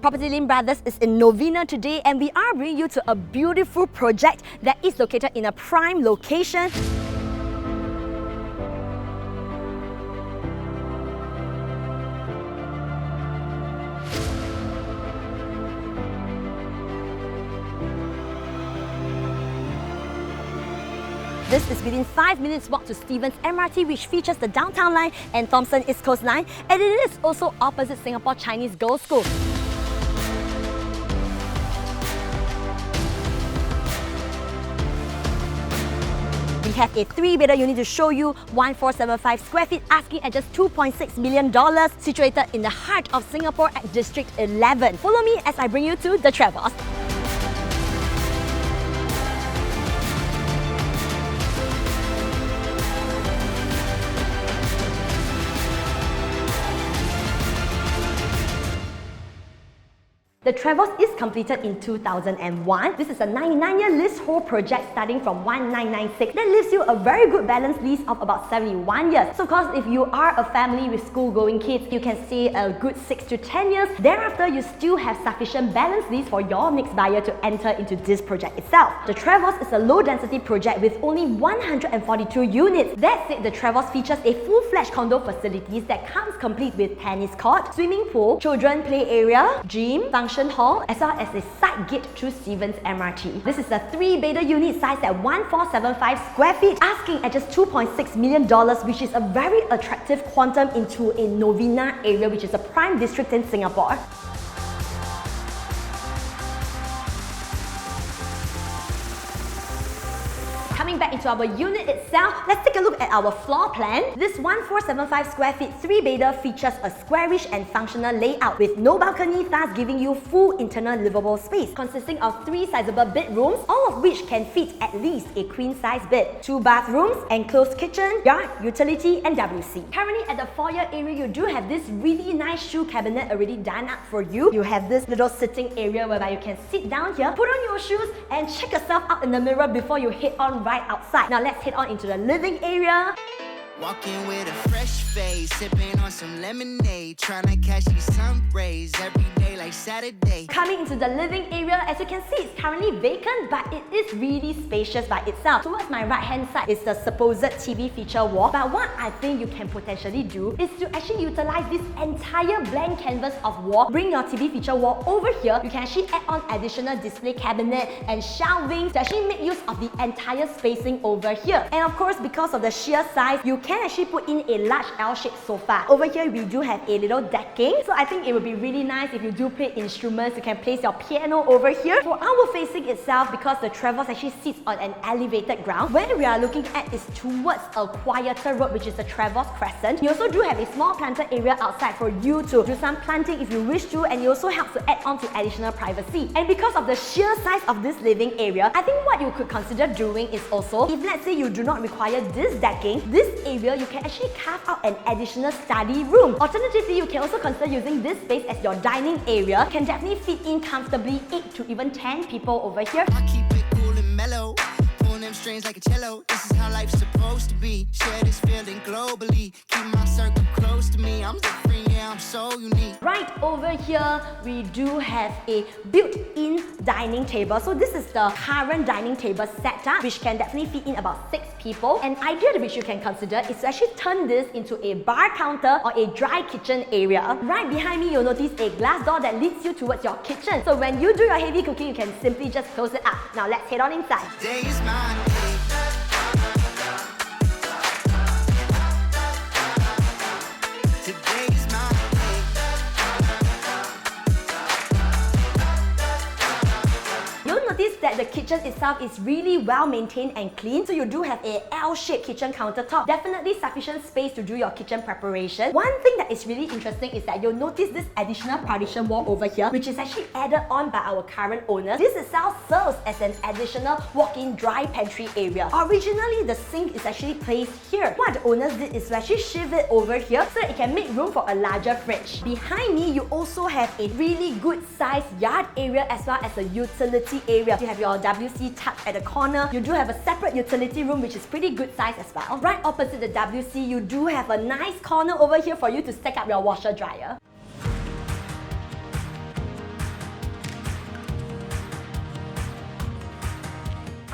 PropertyLimBrothers is in Novena today, and we are bringing you to a beautiful project that is located in a prime location. This is within 5 minutes walk to Stevens MRT, which features the Downtown Line and Thomson East Coast Line, and it is also opposite Singapore Chinese Girls' School. We have a 3-bedder unit to show you, 1475 square feet, asking at just $2.6 million, situated in the heart of Singapore at District 11. Follow me as I bring you to the Trevose. The Trevose is completed in 2001. This is a 99-year leasehold project starting from 1996. That leaves you a very good balanced lease of about 71 years. So of course, if you are a family with school-going kids, you can stay a good 6 to 10 years. Thereafter, you still have sufficient balanced lease for your next buyer to enter into this project itself. The Trevose is a low-density project with only 142 units. That said, the Trevose features a full-fledged condo facilities that comes complete with tennis court, swimming pool, children play area, gym, function hall, as well as a side gate through Stevens MRT. This is a 3-bedder unit sized at 1475 square feet, asking at just $2.6 million, which is a very attractive quantum into a Novena area, which is a prime district in Singapore. Coming back into our unit itself, let's take a look at our floor plan. This 1475 square feet 3-bedder features a squarish and functional layout with no balcony, thus giving you full internal livable space, consisting of 3 sizable bedrooms, all of which can fit at least a queen-size bed, 2 bathrooms, enclosed kitchen, yard, utility, and WC. Currently at the foyer area, you do have this really nice shoe cabinet already done up for you. You have this little sitting area whereby you can sit down here, put on your shoes, and check yourself out in the mirror before you head on right outside. Now let's head on into the living area. Walking with a fresh face, sipping on some lemonade, trying to catch these sun rays every day like Saturday. Coming into the living area, as you can see, it's currently vacant, but it is really spacious by itself. Towards my right hand side is the supposed TV feature wall, but what I think you can potentially do is to actually utilize this entire blank canvas of wall, bring your TV feature wall over here. You can actually add on additional display cabinet and shelving to actually make use of the entire spacing over here. And of course, because of the sheer size, you can actually put in a large L-shaped sofa. Over here, we do have a little decking, so I think it would be really nice if you do play instruments. You can place your piano over here. For our facing itself, because the Trevose actually sits on an elevated ground, where we are looking at is towards a quieter road, which is the Trevose Crescent. You also do have a small planter area outside for you to do some planting if you wish to, and it also helps to add on to additional privacy. And because of the sheer size of this living area, I think what you could consider doing is also, if let's say you do not require this decking, this area you can actually carve out an additional study room. Alternatively, you can also consider using this space as your dining area. Can definitely fit in comfortably 8 to even 10 people over here. I keep it cool and mellow, pulling them strings like a cello. This is how life's supposed to be. Share this feeling globally. Keep my circle close to me. I'm different, yeah, I'm so unique. Right over here, we do have a built-in dining table. So this is the current dining table setup, which can definitely fit in about 6 people. An idea which you can consider is to actually turn this into a bar counter or a dry kitchen area. Right behind me, you'll notice a glass door that leads you towards your kitchen. So when you do your heavy cooking, you can simply just close it up. Now let's head on inside. Today is my day. Today is my day. You'll notice that the kitchen itself is really well maintained and clean. So you do have a L-shaped kitchen countertop. Definitely sufficient space to do your kitchen preparation. One thing that is really interesting is that you'll notice this additional partition wall over here, which is actually added on by our current owners. This itself serves as an additional walk-in dry pantry area. Originally, the sink is actually placed here. What the owners did is to actually shift it over here so that it can make room for a larger fridge. Behind me, you also have a really good sized yard area as well as a utility area. You have your WC tucked at the corner. You do have a separate utility room, which is pretty good size as well. Right opposite the WC, you do have a nice corner over here for you to stack up your washer dryer.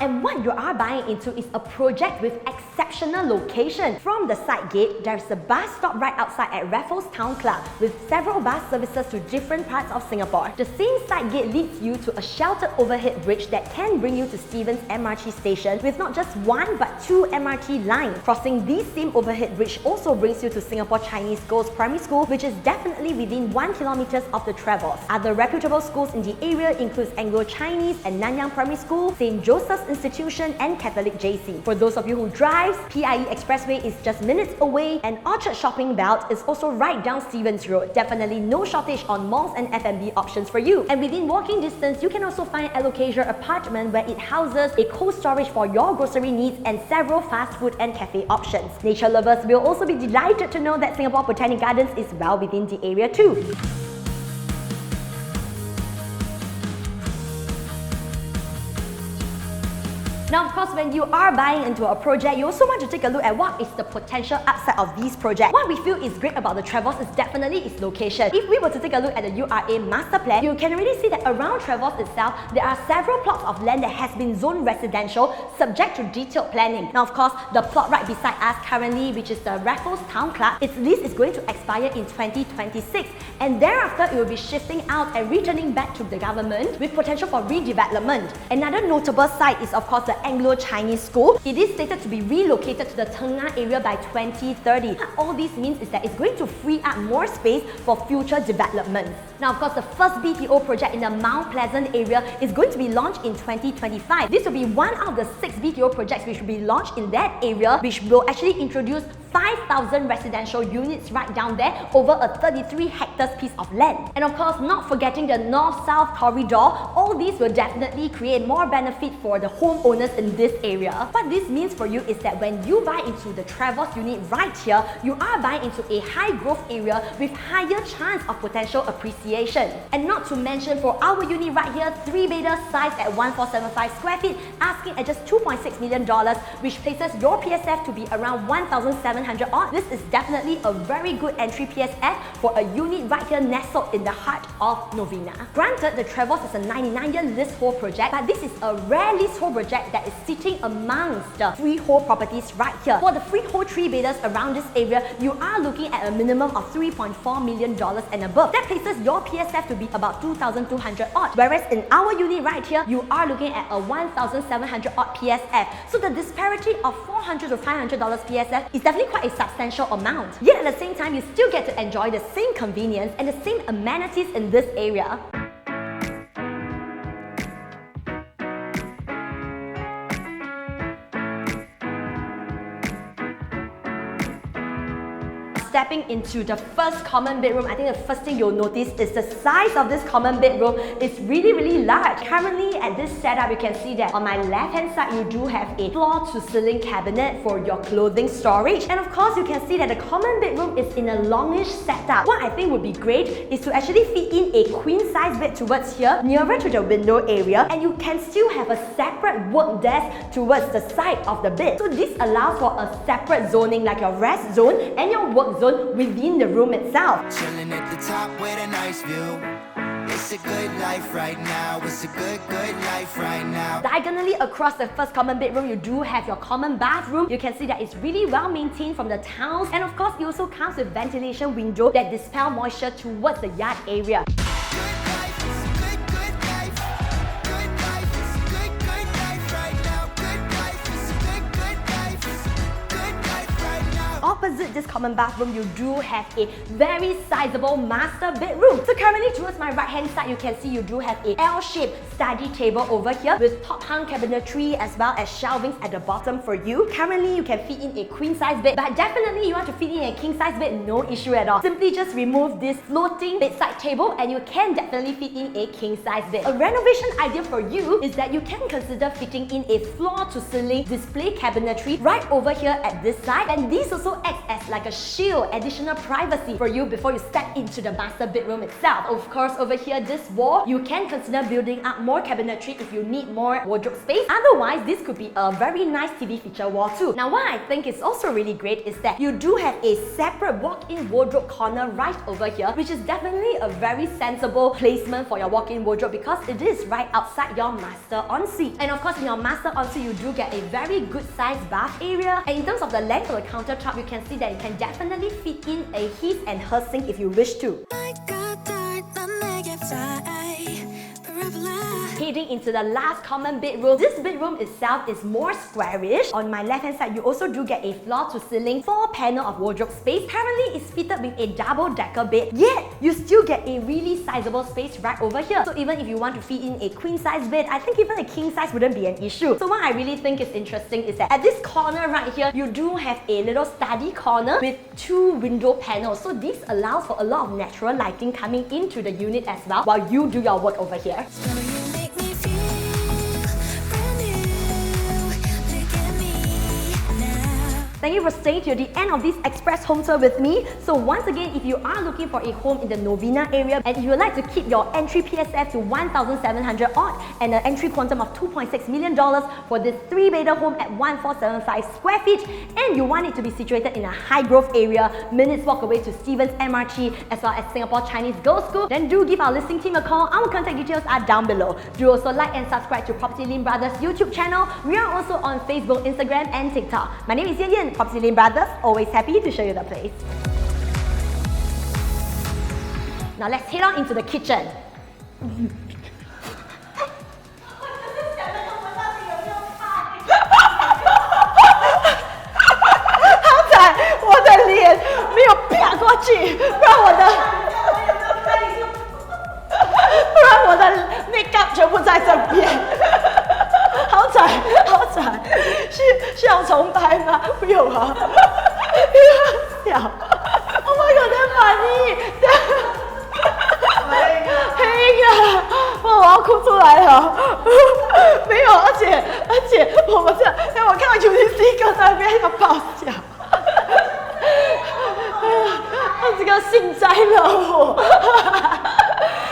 And what you are buying into is a project with exceptional location. From the side gate, there's a bus stop right outside at Raffles Town Club with several bus services to different parts of Singapore. The same side gate leads you to a sheltered overhead bridge that can bring you to Stevens MRT station with not just one but two MRT lines. Crossing this same overhead bridge also brings you to Singapore Chinese Girls Primary School, which is definitely within 1 kilometer of the Trevose. Other reputable schools in the area includes Anglo-Chinese and Yanyan Primary School, St. Joseph's Institution and Catholic JC. For those of you who drive, PIE Expressway is just minutes away and Orchard Shopping Belt is also right down Stevens Road. Definitely no shortage on malls and F&B options for you. And within walking distance, you can also find Alocasia apartment where it houses a cold storage for your grocery needs and several fast food and cafe options. Nature lovers will also be delighted to know that Singapore Botanic Gardens is well within the area too. Now, of course, when you are buying into a project, you also want to take a look at what is the potential upside of these projects. What we feel is great about the Trevose is definitely its location. If we were to take a look at the URA master plan, you can already see that around Trevose itself, there are several plots of land that has been zoned residential subject to detailed planning. Now, of course, the plot right beside us currently, which is the Raffles Town Club, its lease is going to expire in 2026, and thereafter it will be shifting out and returning back to the government with potential for redevelopment. Another notable site is, of course, the Anglo-Chinese School. It is slated to be relocated to the Tengah area by 2030. What all this means is that it's going to free up more space for future developments. Now, of course, the first BTO project in the Mount Pleasant area is going to be launched in 2025. This will be one of the 6 BTO projects which will be launched in that area, which will actually introduce 5,000 residential units right down there over a 33 hectares piece of land. And of course, not forgetting the north-south corridor, all these will definitely create more benefit for the homeowners in this area. What this means for you is that when you buy into the Trevose unit right here, you are buying into a high growth area with higher chance of potential appreciation. And not to mention for our unit right here, 3-bedder size at 1475 square feet, asking at just $2.6 million, which places your PSF to be around 1,700 odd. This is definitely a very good entry PSF for a unit right here nestled in the heart of Novena. Granted, the Trevose is a 99-year leasehold project, but this is a rare leasehold project that is sitting amongst the freehold properties right here. For the freehold 3-bedders around this area, you are looking at a minimum of $3.4 million and above. That places your PSF to be about 2,200 odd. Whereas in our unit right here, you are looking at a 1,700 odd PSF. So the disparity of $400 to $500 PSF is definitely quite a substantial amount. Yet at the same time, you still get to enjoy the same convenience and the same amenities in this area. Stepping into the first common bedroom, I think the first thing you'll notice is the size of this common bedroom is really large. Currently at this setup, you can see that on my left hand side, you do have a floor-to-ceiling cabinet for your clothing storage. And of course, you can see that the common bedroom is in a longish setup. What I think would be great is to actually fit in a queen-size bed towards here, nearer to the window area, and you can still have a separate work desk towards the side of the bed. So this allows for a separate zoning like your rest zone and your work zone within the room itself. Chilling at the top with a nice view. It's a good life right now. It's a good life right now. Diagonally across the first common bedroom, you do have your common bathroom. You can see that it's really well maintained from the tiles, and of course it also comes with ventilation window that dispel moisture towards the yard area. Opposite this common bathroom, you do have a very sizable master bedroom. So currently towards my right hand side, you can see you do have a L-shaped study table over here with top hung cabinetry as well as shelvings at the bottom for you. Currently, you can fit in a queen size bed, but definitely you want to fit in a king size bed, no issue at all. Simply just remove this floating bedside table and you can definitely fit in a king size bed. A renovation idea for you is that you can consider fitting in a floor to ceiling display cabinetry right over here at this side, and these also acts as as like a shield, additional privacy for you before you step into the master bedroom itself. Of course, over here, this wall, you can consider building up more cabinetry if you need more wardrobe space. Otherwise, this could be a very nice TV feature wall too. Now, what I think is also really great is that you do have a separate walk-in wardrobe corner right over here, which is definitely a very sensible placement for your walk-in wardrobe because it is right outside your master ensuite. And of course, in your master ensuite, you do get a very good sized bath area. And in terms of the length of the countertop, you can see that it can definitely fit in a his and her sink if you wish to. Heading into the last common bedroom, this bedroom itself is more squarish. On my left hand side, you also do get a floor-to-ceiling 4-panel of wardrobe space. Currently, it's fitted with a double-decker bed, yet you still get a really sizable space right over here. So even if you want to fit in a queen-size bed, I think even a king size wouldn't be an issue. So what I really think is interesting is that at this corner right here, you do have a little study corner with 2 window panels. So this allows for a lot of natural lighting coming into the unit as well while you do your work over here. Thank you for staying till the end of this express home tour with me. So once again, if you are looking for a home in the Novena area and if you would like to keep your entry PSF to 1,700 odd and an entry quantum of $2.6 million for this 3-bedder home at 1475 square feet, and you want it to be situated in a high growth area, minutes walk away to Stevens MRT as well as Singapore Chinese Girls School, then do give our listing team a call. Our contact details are down below. Do also like and subscribe to PropertyLimBrothers YouTube channel. We are also on Facebook, Instagram and TikTok. My name is Yanyan, PropertyLimBrothers, always happy to show you the place. Now let's head on into the kitchen. 我的脸没有啪过去，不然我的 makeup 全部在这边。好惨，好惨，是要重拍吗？不用啊，不要。Oh my god， 太反应，黑啊！我要哭出来了。没有，而且我们这，我看到UTC 哥在那边要爆笑。他这个幸灾乐祸。